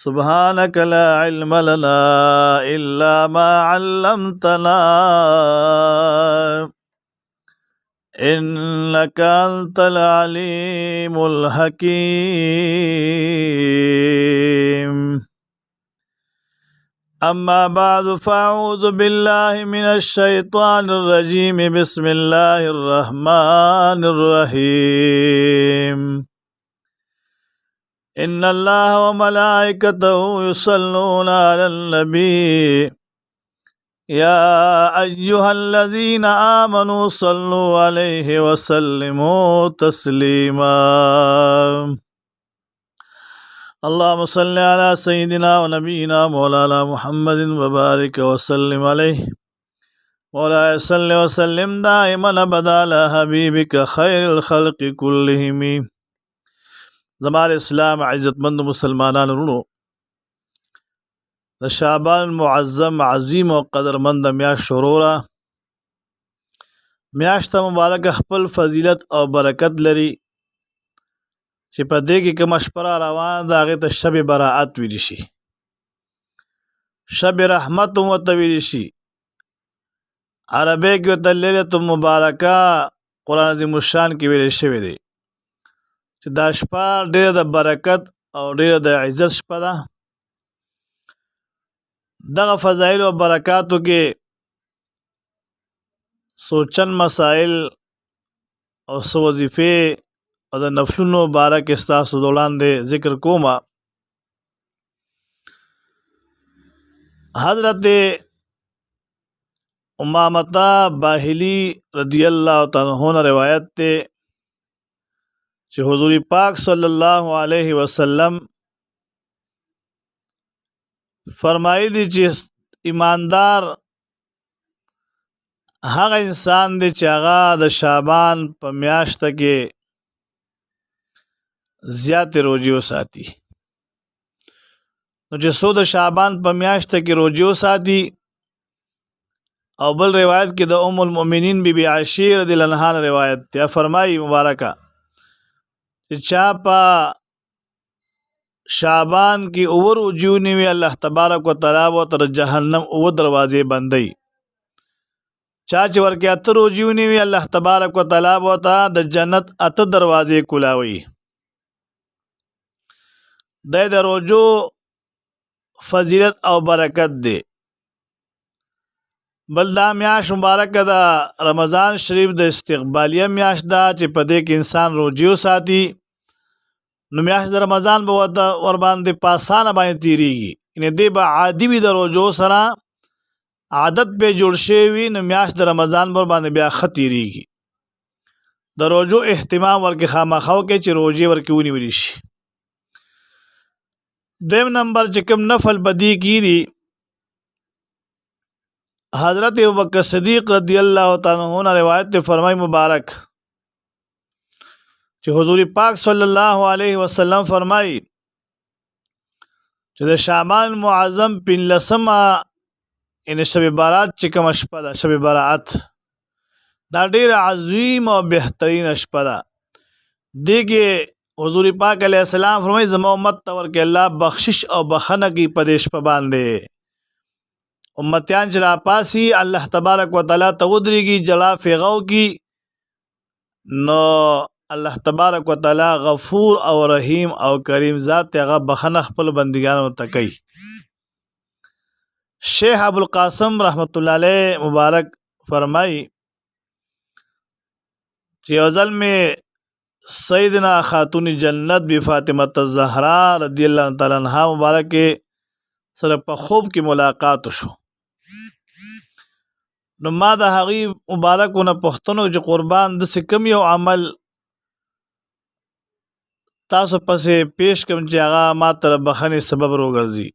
سبحانك لا علم لنا إلا ما علمتنا إنك أنت العليم الحكيم. أما بعد فأعوذ بالله من الشيطان الرجيم. بسم الله الرحمن الرحيم. إن الله وملائكته يصلون على النبي يا أيها الذين آمنوا صلوا عليه وسلموا تسليما. اللهم صل على سيدنا ونبينا مولانا محمد وبارك وسلم عليه. مولاي صل وسلم دائما أبدا على حبيبك خير الخلق كلهم. زمان اسلام عزت مند مسلمانان رونو د شعبان معظم عظیم او قدرمند میاشت شروع را. میاشت مبارک خپل فضیلت او برکت لري چې په دې کې کوم شپه روان ده هغې ته شب براءت ویلی شي، شب رحمت هم ورته ویلی شي، عربی کې ورته لیلة مبارکه قرآن عظیم الشان کې ویلی شوی دی چې دا شپه ډېره د برکت او ډېره د عزت شپه ده. دغه فضایل او برکاتو کې څو چند مسائل او څو وظیفې او د نفلونو باره کې ستاسو د وړاندې ذکر کومه. حضرت امامة باهلی رضی اللہ تعالیٰ عنہ روایت تے چې حضور پاک صلی الله علیه وسلم فرمایلی چې ایماندار هغه انسان دی چې هغه د شعبان په میاشته کې زیاتې روجې وساتي. نو چې څو د شعبان په میاشته کې روجې وساتي، او بل روایت کې د ام المؤمنین بی بی عائشہ رضی الله عنها روایت ته فرمایي مبارکه چې چا په شعبان کې اور وجونی وی الله تبارک وتعالی و تر جهنم او دروازې بندي. چا چې ورکه اتر وجونی وی الله تبارک وتعالی و ته د جنت اته دروازې کولاوي. د روجو فضیلت او برکت دی. بل دا میاشت مبارکه دا رمضان شریف د استقبالیه میاشت دا چې په دې کې انسان روجې وساتي. نو میاشت د رمضان به ور باندې په اسانه باندې تیریږي، یعنې دې به عادي وي، د روجو سره عادت به جوړ شوی وي. نو میاشت د رمضان ور باندې بیا ښه تیریږي. د روجو اهتمام ورکې خامخا وکړئ چې روجې ورکې ونیولی شي. دویم نمبر چې کوم نفل بدی کی دي، حضرت ابوبکر صدیق رضی اللہ تعالیٰ عنہ روایت تے فرمائی مبارک چې حضور پاک صلی الله علیه وسلم فرمائی چې د شعبان معظم پنځلسمه یعنې شب برات چې کومه شپه ده، شب براءت، دا ډېره عظیم او بهترینه شپه ده. دې کې حضور پاک علیه السلام فرمایي زما امت ته ورکې الله بخشش او بخنه کوي په دې شپه باندې. امتیان چې راپاسي الله تبارک وتعالی ته ودرېږي، جلا فغو کی، نو الله تبارک وتعالی غفور او رحیم او کریم ذات هغه بخنه خپل بندګانو ته کوي. شیخ ابوالقاسم رحمت الله علیه مبارک فرمائی چې یو ځل میں سیدنا خاتون جنت بی فاطمة الزهرا رضی اللہ تعالی عنہا مبارک سره په خوب کې ملاقات شو. نو ما د هغې مبارکونه پوښتنه چې قربان داسې کوم یو عمل تاسو پسې پیش کوم چې هغه ما ته د بخښنې سبب وګرځي.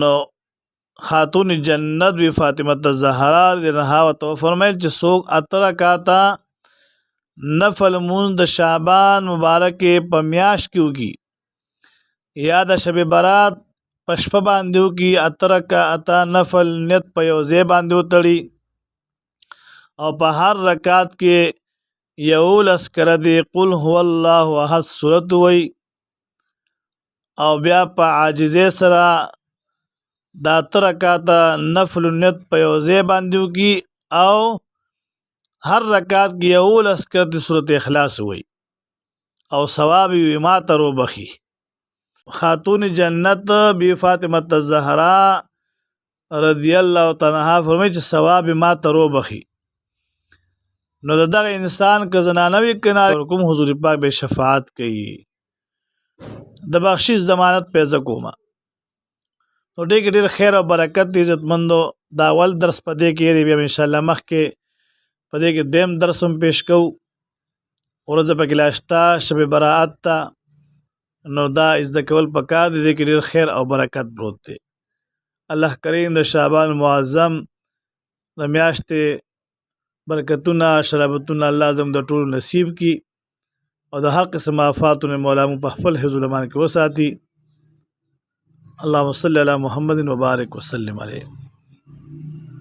نو خاتون جنت بی فاطمة الزهرا رضی الله عنها ورته وفرمیل چې څوک اته رکعاته نفل مونځ د شعبان مبارک په میاشت کې وکړي، یا د شب برات په شپه باندې وکړي، اته رکعاته نفل نیت په یو ځای باندې وتړي، او په هر رکعت کې 11 کرده قل هو الله احد سورت وی، او بیا په عاجزۍ سره دا 3 رکعاته نفل نیت په یو ځای باندې وکي او هر رکعت کې 11 کرت سورۃ اخلاص وای او ثواب یې ما ته وبخي. خاتون جنت بی فاطمه الزهرا رضی الله تعالی عنها فرمایي چې ثواب ما ته وبخي. نو دغه انسان که زنانه وي کنه کوم حضور پاک به شفاعت کوي د بخشش ضمانت پیدا کوما. نو ډېر خیر او برکت عزتمندو دا اول درس پدې کې بیا ان شاء الله مخ کې پدې کې دیم درس هم پیش کو ورځ په کلاشتا شب براءت تا نو دا از د کول پکار دي کې ډېر خیر او برکت پروت دی. الله کریم د شعبان معظم د میاشتې برکتونه شربتونه الله زم د ټول نصیب کی او د هر قسم آفاتونو مولا مو په خپل حفظ المان کې وساتي. اللهم صل علی محمد وبارک وسلم علیه.